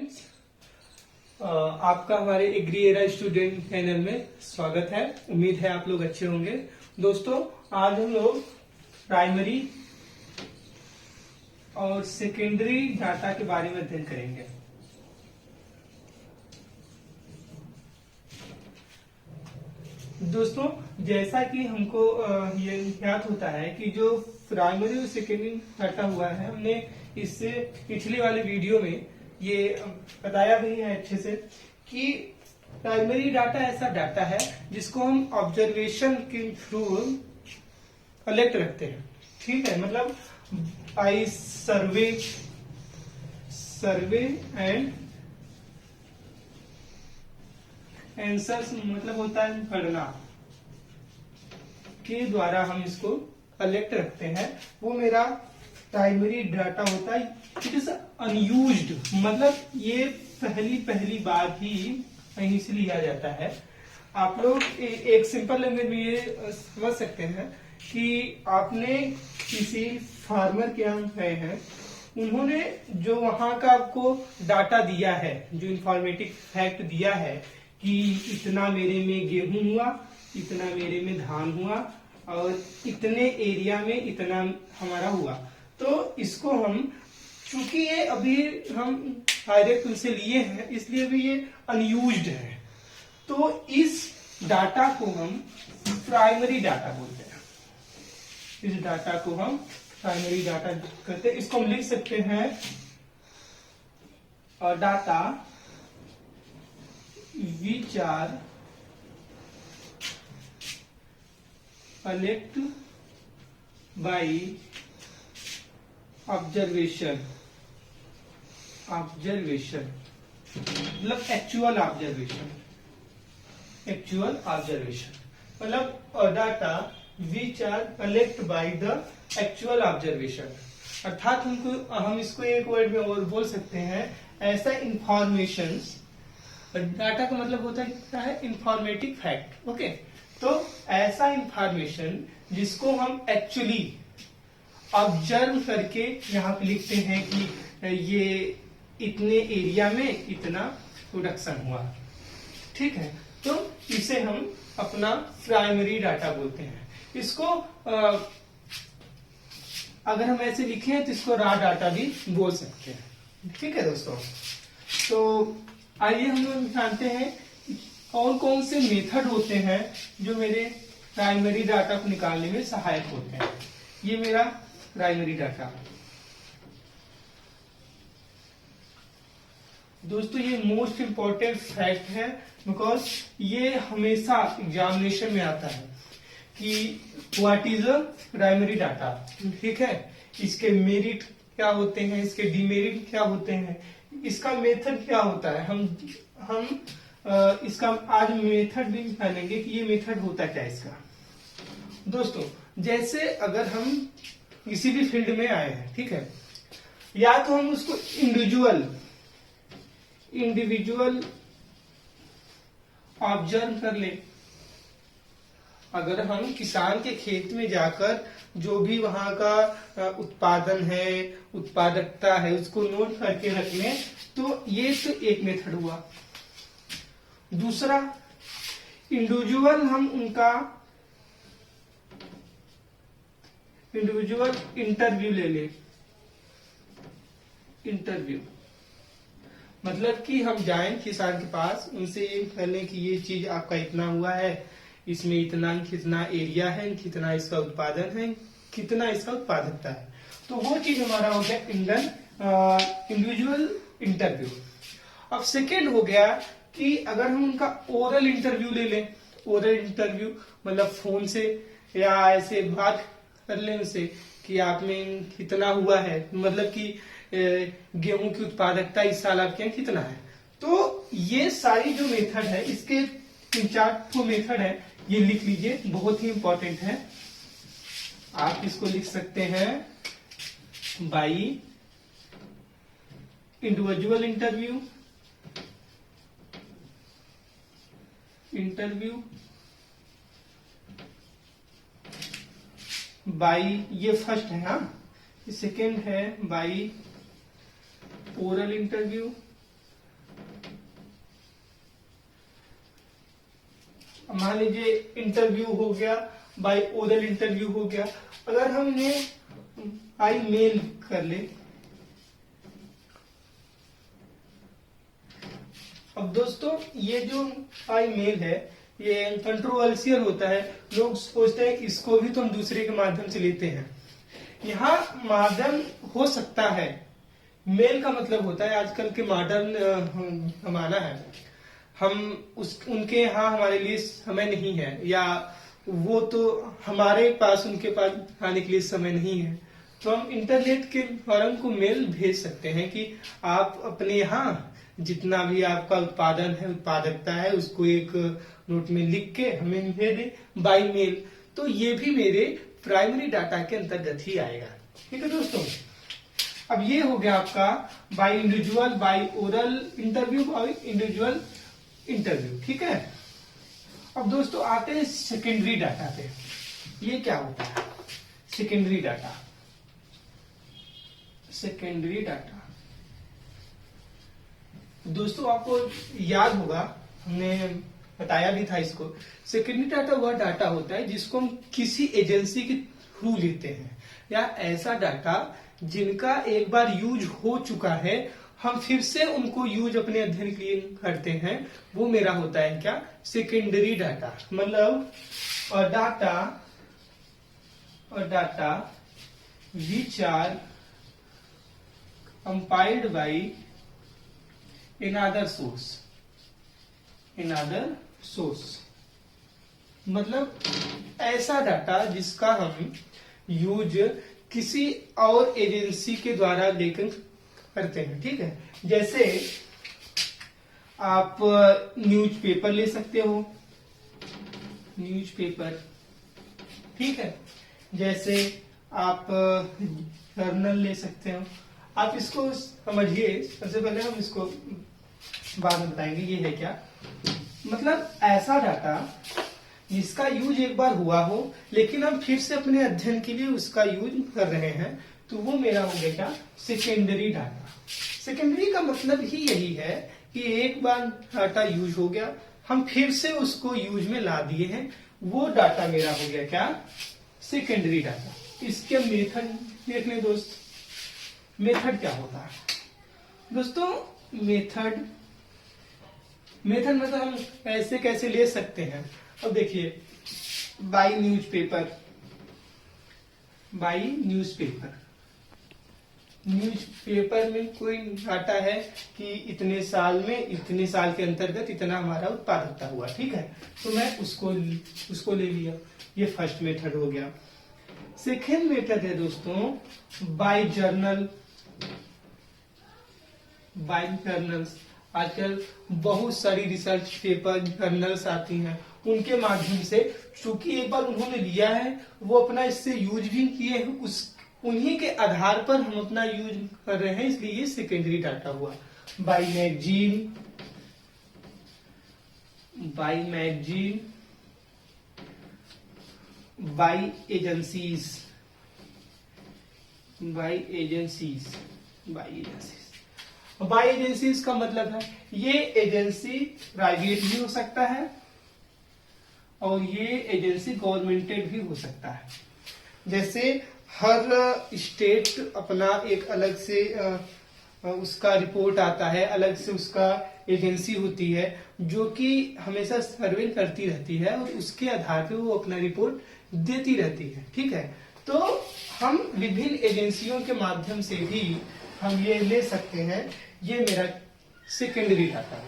Friends, आपका हमारे agree era student channel में स्वागत है। उम्मीद है आप लोग अच्छे होंगे। दोस्तों, आज हम लोग प्राइमरी और सेकेंडरी डाटा के बारे में अध्ययन करेंगे। दोस्तों, जैसा कि हमको ये ज्ञात होता है कि जो प्राइमरी और सेकेंडरी डाटा हुआ है, हमने इससे पिछले वाले वीडियो में ये बताया भी है अच्छे से कि प्राइमरी डाटा ऐसा डाटा है जिसको हम ऑब्जर्वेशन के थ्रू कलेक्ट रखते हैं। ठीक है, मतलब बाई सर्वे एंड आंसर्स, मतलब होता है पढ़ना के द्वारा हम इसको कलेक्ट रखते हैं। वो मेरा प्राइमरी डाटा होता है। इट इज अनयूज्ड, मतलब ये पहली बार ही कहीं से लिया जाता है। आप लोग एक सिंपल लैंग्वेज में ये समझ सकते हैं कि आपने किसी फार्मर के यहाँ गए हैं, उन्होंने जो वहां का आपको डाटा दिया है, जो इंफॉर्मेटिव फैक्ट दिया है कि इतना मेरे में गेहूं हुआ, इतना मेरे में धान हुआ और इतने एरिया में इतना हमारा हुआ, तो इसको हम, चूंकि ये अभी हम डायरेक्ट उनसे लिए हैं, इसलिए भी ये अनयूज्ड है, तो इस डाटा को हम प्राइमरी डाटा बोलते हैं। इस डाटा को हम प्राइमरी डाटा कहते हैं। इसको हम लिख सकते हैं data which are collected by observation मतलब एक्चुअल ऑब्जर्वेशन मतलब data which are collect by the actual observation. अर्थात हम इसको एक वर्ड में और बोल सकते हैं, ऐसा इंफॉर्मेशन। डाटा का मतलब होता है इंफॉर्मेटिव फैक्ट। ओके, तो ऐसा इंफॉर्मेशन जिसको हम एक्चुअली ऑब्जर्व करके यहाँ पे लिखते हैं कि ये इतने एरिया में इतना प्रोडक्शन हुआ। ठीक है, तो इसे हम अपना प्राइमरी डाटा बोलते हैं। इसको अगर हम ऐसे लिखें तो इसको रॉ डाटा भी बोल सकते हैं। ठीक है दोस्तों, तो आइए हम लोग जानते हैं कौन कौन से मेथड होते हैं जो मेरे प्राइमरी डाटा को निकालने में सहायक होते हैं। ये मेरा प्राइमरी डाटा। दोस्तों, ये मोस्ट इंपॉर्टेंट फैक्ट है, बिकॉज ये हमेशा एग्जामिनेशन में आता है कि what is a primary data. ठीक है, इसके मेरिट क्या होते हैं, इसके डिमेरिट क्या होते हैं, इसका मेथड क्या होता है। हम इसका आज मेथड भी जानेंगे कि ये मेथड होता क्या है इसका। दोस्तों, जैसे अगर हम किसी भी फील्ड में आए हैं, ठीक है, या तो हम उसको इंडिविजुअल ऑब्जर्व कर ले। अगर हम किसान के खेत में जाकर जो भी वहां का उत्पादन है, उत्पादकता है, उसको नोट करके रख लें, तो ये तो एक मेथड हुआ। दूसरा, इंडिविजुअल हम उनका इंडिविजुअल इंटरव्यू ले ले। इंटरव्यू मतलब कि हम जाएं किसान के पास, उनसे ये कह लें कि ये चीज आपका इतना हुआ है, इसमें कितना एरिया है, कितना इसका उत्पादन है, कितना इसका उत्पादकता है। तो वो चीज हमारा हो गया इंडिविजुअल इंटरव्यू। अब सेकेंड हो गया कि अगर हम उनका ओरल इंटरव्यू ले लें। ओरल इंटरव्यू मतलब फोन से या ऐसे बात कर लें उनसे कि आप में कितना हुआ है, मतलब कि गेहूं की उत्पादकता इस साल आपके यहाँ कितना है। तो ये सारी जो मेथड है, इसके 3-4 मेथड है, ये लिख लीजिए, बहुत ही इंपॉर्टेंट है। आप इसको लिख सकते हैं बाई इंडिविजुअल इंटरव्यू, बाई, ये फर्स्ट है। हाँ, सेकेंड है बाई ओरल इंटरव्यू, मान लीजिए इंटरव्यू हो गया, बाय ओरल इंटरव्यू हो गया। अगर हमने बाय मेल कर ले, अब दोस्तों ये जो बाय मेल है ये कंट्रोवर्शियल होता है, लोग सोचते हैं इसको भी तो हम दूसरे के माध्यम से लेते हैं। यहाँ माध्यम हो सकता है, मेल का मतलब होता है आजकल के मॉडर्न जमाना है, हम उनके यहाँ हमारे लिए समय नहीं है, या वो तो हमारे पास उनके पास आने के लिए समय नहीं है, तो हम इंटरनेट के द्वारा उनको मेल भेज सकते हैं कि आप अपने यहाँ जितना भी आपका उत्पादन है, उत्पादकता है, उसको एक नोट में लिख के हमें भेजें बाय मेल। तो ये भी मेरे प्राइमरी डाटा के अंतर्गत ही आएगा। ठीक है दोस्तों, अब ये हो गया आपका by individual, by oral interview, by individual interview. ठीक है, अब दोस्तों आते हैं सेकेंडरी डाटा पे। ये क्या होता है सेकेंडरी डाटा? सेकेंडरी डाटा दोस्तों आपको याद होगा, हमने बताया भी था इसको। सेकेंडरी डाटा वह डाटा होता है जिसको हम किसी एजेंसी के थ्रू लेते हैं, या ऐसा डाटा जिनका एक बार यूज हो चुका है, हम फिर से उनको यूज अपने अध्ययन के लिए करते हैं, वो मेरा होता है क्या? Secondary data. मतलब data which are compiled by another source, मतलब ऐसा डाटा जिसका हम यूज किसी और एजेंसी के द्वारा लेकर करते हैं। ठीक है, जैसे आप न्यूज़पेपर ले सकते हो, न्यूज़पेपर। ठीक है, जैसे आप जर्नल ले सकते हो। आप इसको समझिए, सबसे पहले हम इसको बाद में बताएंगे ये है क्या। मतलब ऐसा डाटा जिसका यूज एक बार हुआ हो, लेकिन हम फिर से अपने अध्ययन के लिए उसका यूज कर रहे हैं, तो वो मेरा हो गया क्या? Secondary data. सेकेंडरी का मतलब ही यही है कि एक बार डाटा यूज हो गया, हम फिर से उसको यूज में ला दिए हैं, वो डाटा मेरा हो गया क्या? Secondary data. इसके मेथड देख लें दोस्त। मेथड क्या होता है दोस्तों? मेथड मतलब हम ऐसे कैसे ले सकते हैं। अब देखिए, बाय न्यूज़पेपर में कोई डाटा है कि इतने साल में, इतने साल के अंतर्गत इतना हमारा उत्पादकता हुआ। ठीक है, तो मैं उसको ले लिया। ये फर्स्ट मेथड हो गया। सेकेंड मेथड है दोस्तों बाय जर्नल्स। आजकल बहुत सारी रिसर्च पेपर, जर्नल्स आती हैं, उनके माध्यम से, चूंकि एक बार उन्होंने लिया है, वो अपना इससे यूज भी किए हैं, उन्हीं के आधार पर हम अपना यूज कर रहे हैं, इसलिए ये सेकेंडरी डाटा हुआ। बाय मैगजीन, बाय एजेंसीज का मतलब है ये एजेंसी प्राइवेट भी हो सकता है और ये एजेंसी गवर्नमेंटेड भी हो सकता है। जैसे हर स्टेट अपना एक अलग से उसका रिपोर्ट आता है, अलग से उसका एजेंसी होती है जो कि हमेशा सर्वे करती रहती है और उसके आधार पे वो अपना रिपोर्ट देती रहती है। ठीक है, तो हम विभिन्न एजेंसियों के माध्यम से भी हम ये ले सकते हैं। ये मेरा सेकेंडरी डाटा है।